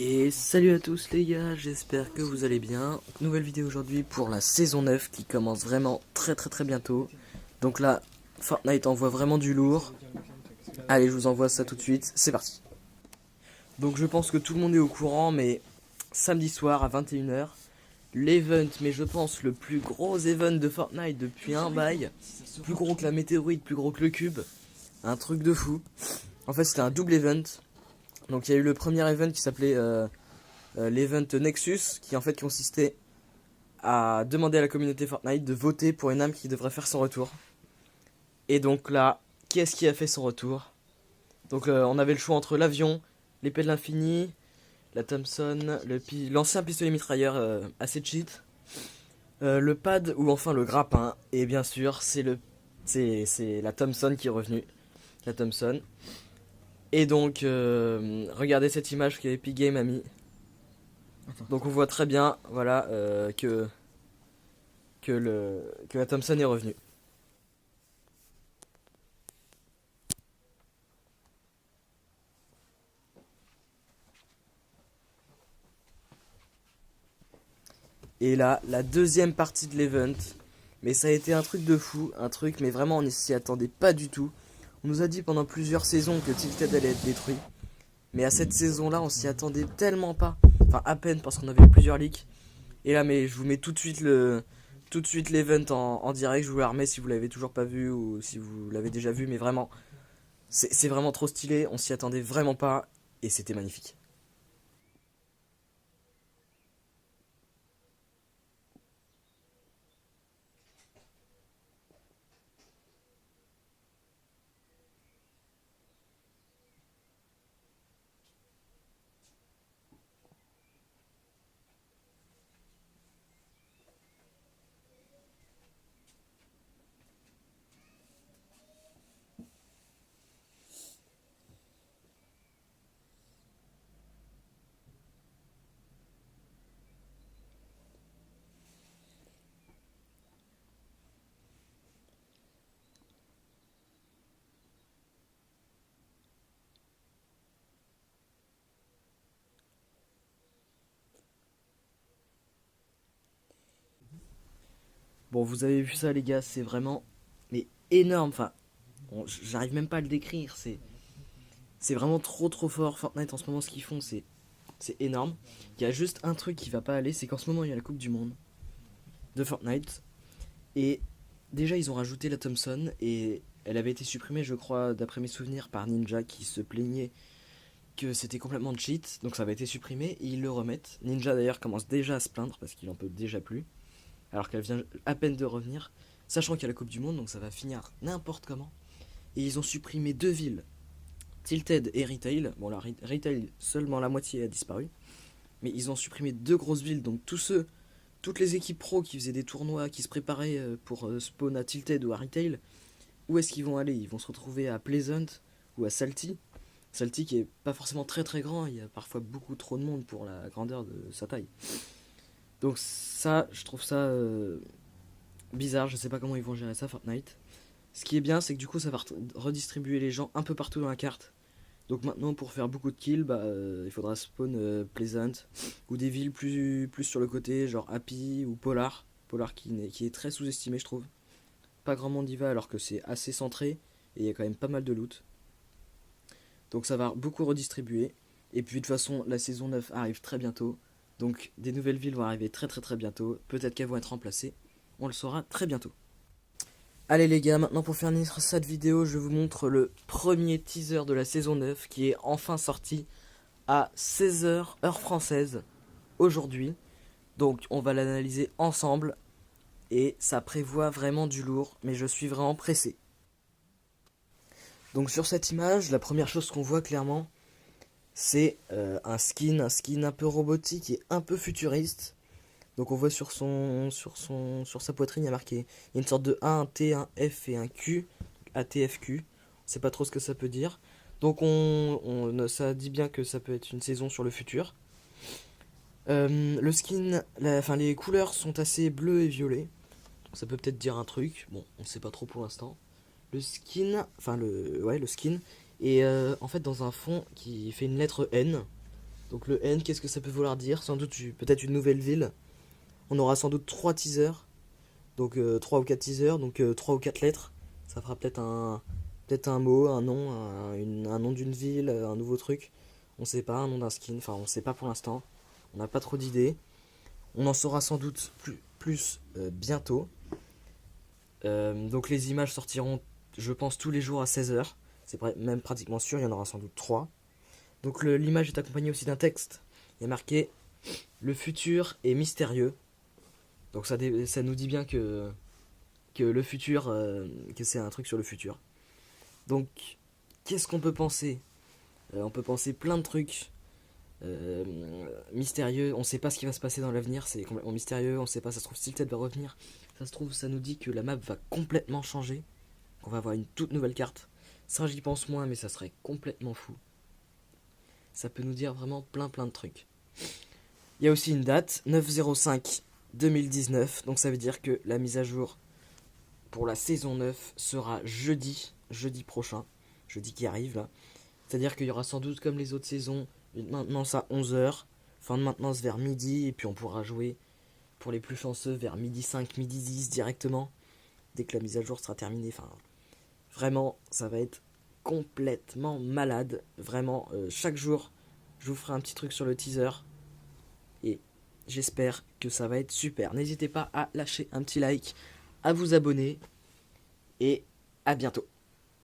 Et salut à tous les gars, j'espère que vous allez bien. Nouvelle vidéo aujourd'hui pour la saison 9 qui commence vraiment très bientôt. Donc là, Fortnite envoie vraiment du lourd. Allez, je vous envoie ça tout de suite, c'est parti. Donc je pense que tout le monde est au courant, mais samedi soir à 21 h, l'event, mais je pense le plus gros event de Fortnite depuis un bail. Plus gros que la météorite, plus gros que le cube. Un truc de fou. En fait c'était un double event. Donc il y a eu le premier event qui s'appelait l'event Nexus, qui en fait consistait à demander à la communauté Fortnite de voter pour une âme qui devrait faire son retour. Et donc là, qui est-ce qui a fait son retour? Donc on avait le choix entre l'avion, l'épée de l'infini, la Thompson, l'ancien pistolet mitrailleur assez cheat, le pad ou enfin le grappin. Et bien sûr, c'est la Thompson qui est revenue. La Thompson. Et donc, regardez cette image que Epic Game a mis. Donc on voit très bien, voilà, que la Thompson est revenue. Et là, la deuxième partie de l'event. Mais ça a été un truc de fou, un truc, mais vraiment on ne s'y attendait pas du tout. On nous a dit pendant plusieurs saisons que Tilted allait être détruit. Mais à cette saison-là, on s'y attendait tellement pas. Enfin, à peine parce qu'on avait eu plusieurs leaks. Et là, mais je vous mets tout de suite l'event en direct. Je vous la remets si vous l'avez toujours pas vu ou si vous l'avez déjà vu. Mais vraiment, c'est vraiment trop stylé. On s'y attendait vraiment pas. Et c'était magnifique. Bon, vous avez vu ça, les gars. C'est vraiment mais énorme. Enfin, j'arrive même pas à le décrire. C'est vraiment trop fort. Fortnite en ce moment, ce qu'ils font, c'est énorme. Il y a juste un truc qui va pas aller, c'est qu'en ce moment, il y a la Coupe du Monde de Fortnite. Et déjà, ils ont rajouté la Thompson. Et elle avait été supprimée, je crois, d'après mes souvenirs, par Ninja qui se plaignait que c'était complètement cheat. Donc ça avait été supprimé et ils le remettent. Ninja d'ailleurs commence déjà à se plaindre parce qu'il en peut déjà plus. Alors qu'elle vient à peine de revenir. Sachant qu'il y a la Coupe du Monde, donc ça va finir n'importe comment. Et ils ont supprimé deux villes, Tilted et Retail. Bon, là, Retail, seulement la moitié a disparu. Mais ils ont supprimé deux grosses villes, donc toutes les équipes pro qui faisaient des tournois, qui se préparaient pour spawn à Tilted ou à Retail, où est-ce qu'ils vont aller? Ils vont se retrouver à Pleasant ou à Salty. Salty qui est pas forcément très grand, il y a parfois beaucoup trop de monde pour la grandeur de sa taille. Donc ça, je trouve ça bizarre, je sais pas comment ils vont gérer ça, Fortnite. Ce qui est bien, c'est que du coup, ça va redistribuer les gens un peu partout dans la carte. Donc maintenant, pour faire beaucoup de kills, il faudra spawn Pleasant ou des villes plus sur le côté, genre Happy ou Polar. Polar qui est très sous-estimé, je trouve. Pas grand monde y va alors que c'est assez centré et il y a quand même pas mal de loot. Donc ça va beaucoup redistribuer. Et puis de toute façon, la saison 9 arrive très bientôt. Donc des nouvelles villes vont arriver très bientôt. Peut-être qu'elles vont être remplacées. On le saura très bientôt. Allez les gars, maintenant pour finir cette vidéo, je vous montre le premier teaser de la saison 9 qui est enfin sorti à 16 h heure française aujourd'hui. Donc on va l'analyser ensemble et ça prévoit vraiment du lourd, mais je suis vraiment pressé. Donc sur cette image, la première chose qu'on voit clairement, c'est un skin un peu robotique et un peu futuriste. Donc on voit sur sa poitrine, il y a marqué, il y a une sorte de A, un T, un F et un Q, ATFQ. On sait pas trop ce que ça peut dire. Donc ça dit bien que ça peut être une saison sur le futur. Le skin, enfin les couleurs sont assez bleues et violet. Ça peut peut-être dire un truc. Bon, on sait pas trop pour l'instant. Le skin, enfin le skin est en fait dans un fond qui fait une lettre N. Donc le N, qu'est-ce que ça peut vouloir dire? Sans doute peut-être une nouvelle ville. On aura sans doute 3 teasers. Donc 3 ou 4 teasers, donc 3 ou 4 lettres. Ça fera peut-être un mot, un nom, un nom d'une ville, un nouveau truc. On sait pas, un nom d'un skin, enfin on sait pas pour l'instant. On n'a pas trop d'idées. On en saura sans doute plus bientôt. Donc les images sortiront, je pense, tous les jours à 16h. C'est même pratiquement sûr, il y en aura sans doute 3. Donc l'image est accompagnée aussi d'un texte. Il y a marqué "Le futur est mystérieux". Donc ça nous dit bien que le futur, que c'est un truc sur le futur. Donc qu'est-ce qu'on peut penser? On peut penser plein de trucs euh, mystérieux. On sait pas ce qui va se passer dans l'avenir, c'est complètement mystérieux. On sait pas, ça se trouve Tilted va revenir. Ça se trouve, ça nous dit que la map va complètement changer, qu'on va avoir une toute nouvelle carte. Ça, j'y pense moins, mais ça serait complètement fou. Ça peut nous dire vraiment plein de trucs. Il y a aussi une date, 9/05/2019, donc ça veut dire que la mise à jour pour la saison 9 sera jeudi prochain, jeudi qui arrive là. C'est-à-dire qu'il y aura sans doute comme les autres saisons une maintenance à 11h, fin de maintenance vers midi, et puis on pourra jouer pour les plus chanceux vers midi 5, midi 10 directement, dès que la mise à jour sera terminée. Enfin, vraiment, ça va être complètement malade. Vraiment, chaque jour, je vous ferai un petit truc sur le teaser, et j'espère que ça va être super. N'hésitez pas à lâcher un petit like, à vous abonner, et à bientôt.